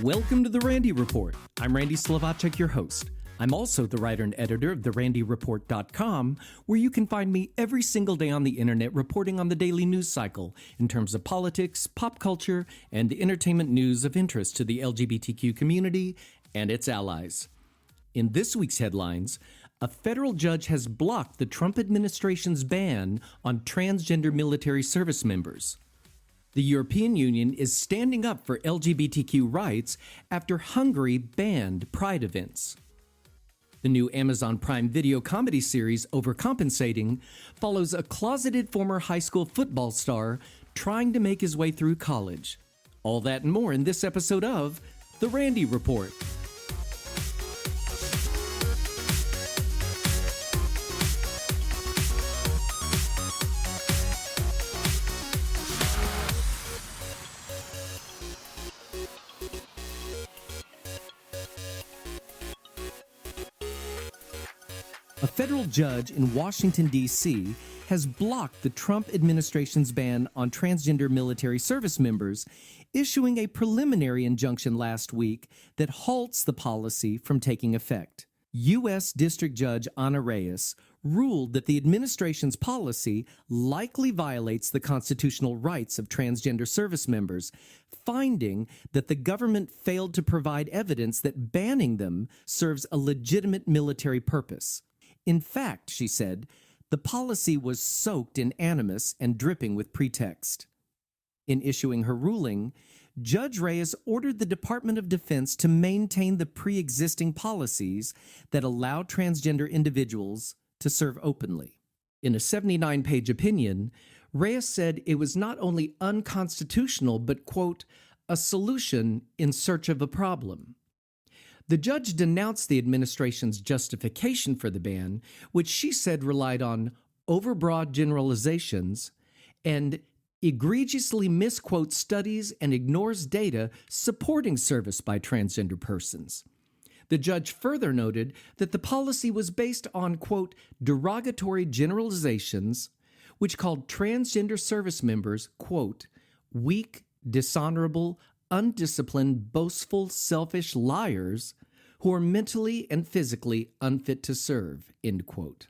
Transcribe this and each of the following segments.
Welcome to the Randy Report. I'm Randy Slovacek, your host. I'm also the writer and editor of therandyreport.com, where you can find me every single day on the internet reporting on the daily news cycle in terms of politics, pop culture, and entertainment news of interest to the LGBTQ community and its allies. In this week's headlines, a federal judge has blocked the Trump administration's ban on transgender military service members. The European Union is standing up for LGBTQ rights after Hungary banned pride events. The new Amazon Prime Video comedy series, Overcompensating, follows a closeted former high school football star trying to make his way through college. All that and more in this episode of The Randy Report. A federal judge in Washington, D.C. has blocked the Trump administration's ban on transgender military service members, issuing a preliminary injunction last week that halts the policy from taking effect. U.S. District Judge Ana Reyes ruled that the administration's policy likely violates the constitutional rights of transgender service members, finding that the government failed to provide evidence that banning them serves a legitimate military purpose. In fact, she said, the policy was soaked in animus and dripping with pretext. In issuing her ruling, Judge Reyes ordered the Department of Defense to maintain the pre-existing policies that allow transgender individuals to serve openly. In a 79-page opinion, Reyes said it was not only unconstitutional, but, quote, a solution in search of a problem. The judge denounced the administration's justification for the ban, which she said relied on overbroad generalizations and egregiously misquotes studies and ignores data supporting service by transgender persons. The judge further noted that the policy was based on, quote, derogatory generalizations, which called transgender service members, quote, weak, dishonorable, undisciplined, boastful, selfish liars who are mentally and physically unfit to serve, end quote.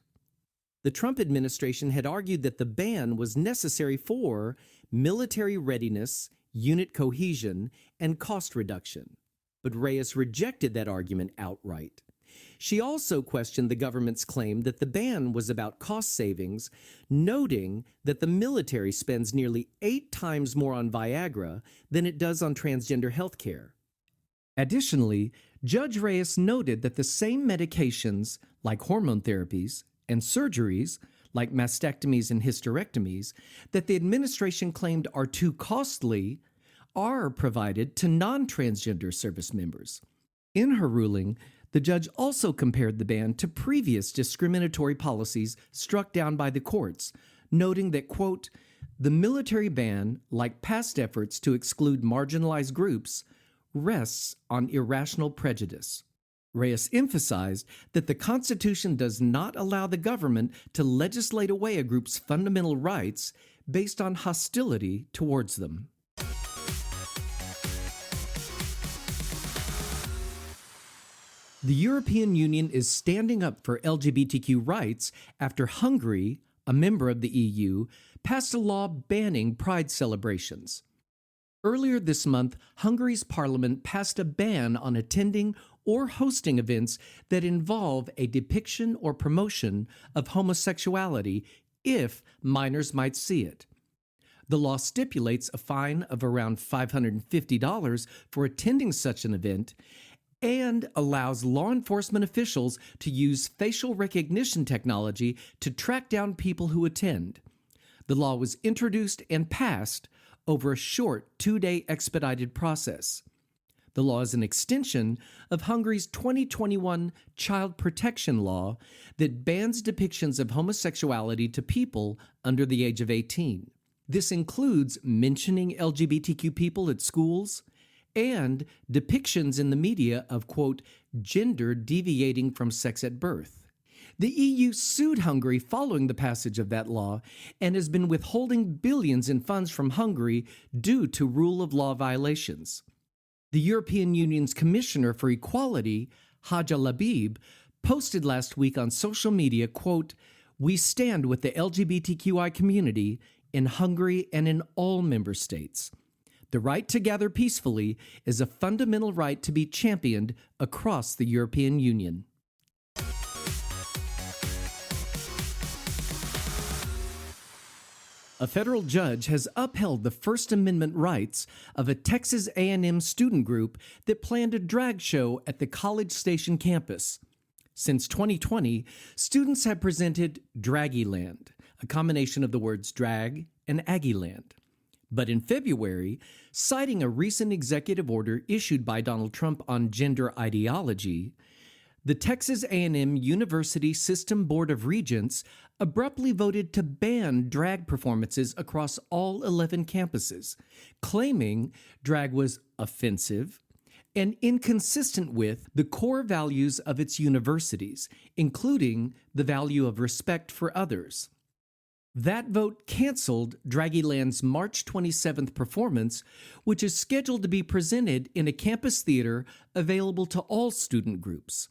The Trump administration had argued that the ban was necessary for military readiness, unit cohesion, and cost reduction. But Reyes rejected that argument outright. She also questioned the government's claim that the ban was about cost savings, noting that the military spends nearly 8 times more on Viagra than it does on transgender health care. Additionally, Judge Reyes noted that the same medications, like hormone therapies, and surgeries, like mastectomies and hysterectomies, that the administration claimed are too costly, are provided to non-transgender service members. In her ruling, the judge also compared the ban to previous discriminatory policies struck down by the courts, noting that, quote, the military ban, like past efforts to exclude marginalized groups, rests on irrational prejudice. Reyes emphasized that the Constitution does not allow the government to legislate away a group's fundamental rights based on hostility towards them. The European Union is standing up for LGBTQ rights after Hungary, a member of the EU, passed a law banning pride celebrations. Earlier this month, Hungary's parliament passed a ban on attending or hosting events that involve a depiction or promotion of homosexuality if minors might see it. The law stipulates a fine of around $550 for attending such an event and allows law enforcement officials to use facial recognition technology to track down people who attend. The law was introduced and passed over a short 2-day expedited process. The law is an extension of Hungary's 2021 child protection law that bans depictions of homosexuality to people under the age of 18. This includes mentioning LGBTQ people at schools and depictions in the media of, quote, gender deviating from sex at birth. The EU sued Hungary following the passage of that law and has been withholding billions in funds from Hungary due to rule of law violations. The European Union's Commissioner for Equality, Haja Labib, posted last week on social media, quote, "We stand with the LGBTQI community in Hungary and in all member states. The right to gather peacefully is a fundamental right to be championed across the European Union." A federal judge has upheld the First Amendment rights of a Texas A&M student group that planned a drag show at the College Station campus. Since 2020, students have presented Draggieland, a combination of the words drag and Aggieland. But in February, citing a recent executive order issued by Donald Trump on gender ideology, the Texas A&M University System Board of Regents abruptly voted to ban drag performances across all 11 campuses, claiming drag was offensive and inconsistent with the core values of its universities, including the value of respect for others. That vote canceled Draggieland's March 27th performance, which is scheduled to be presented in a campus theater available to all student groups.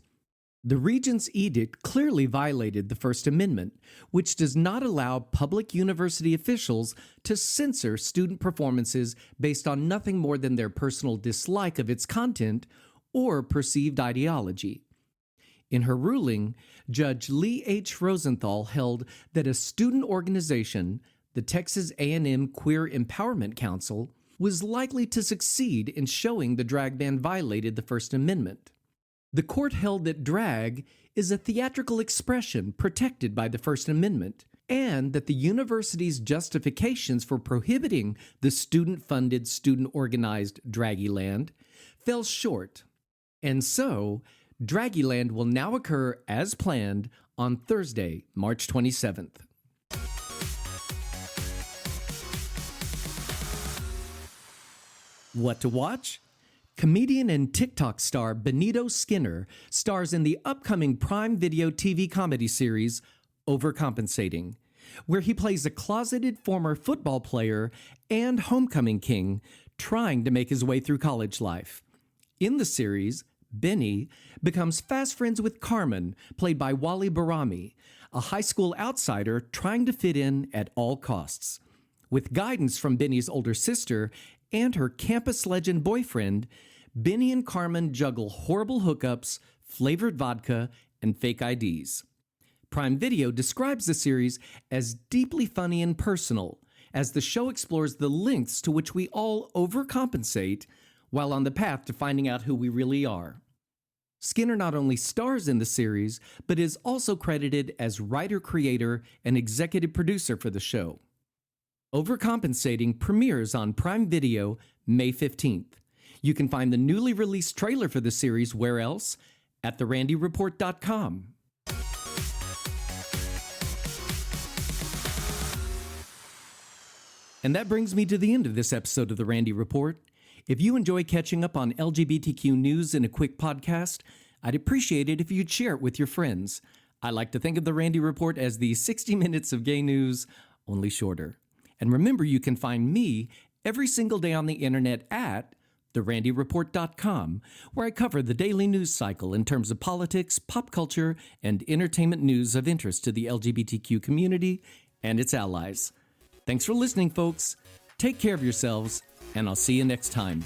The Regent's edict clearly violated the First Amendment, which does not allow public university officials to censor student performances based on nothing more than their personal dislike of its content or perceived ideology. In her ruling, Judge Lee H. Rosenthal held that a student organization, the Texas A&M Queer Empowerment Council, was likely to succeed in showing the drag ban violated the First Amendment. The court held that drag is a theatrical expression protected by the First Amendment, and that the university's justifications for prohibiting the student-funded, student-organized Draggieland fell short. And so, Draggieland will now occur as planned on Thursday, March 27th. What to watch? Comedian and TikTok star Benito Skinner stars in the upcoming Prime Video TV comedy series Overcompensating, where he plays a closeted former football player and homecoming king trying to make his way through college life. In the series, Benny becomes fast friends with Carmen, played by Wally Barami, a high school outsider trying to fit in at all costs. With guidance from Benny's older sister and her campus legend boyfriend, Benny and Carmen juggle horrible hookups, flavored vodka, and fake IDs. Prime Video describes the series as deeply funny and personal, as the show explores the lengths to which we all overcompensate while on the path to finding out who we really are. Skinner not only stars in the series, but is also credited as writer, creator, and executive producer for the show. Overcompensating premieres on Prime Video May 15th. You can find the newly released trailer for the series where else? At therandyreport.com. And that brings me to the end of this episode of The Randy Report. If you enjoy catching up on LGBTQ news in a quick podcast, I'd appreciate it if you'd share it with your friends. I like to think of The Randy Report as the 60 minutes of gay news, only shorter. And remember, you can find me every single day on the internet at therandyreport.com, where I cover the daily news cycle in terms of politics, pop culture, and entertainment news of interest to the LGBTQ community and its allies. Thanks for listening, folks. Take care of yourselves, and I'll see you next time.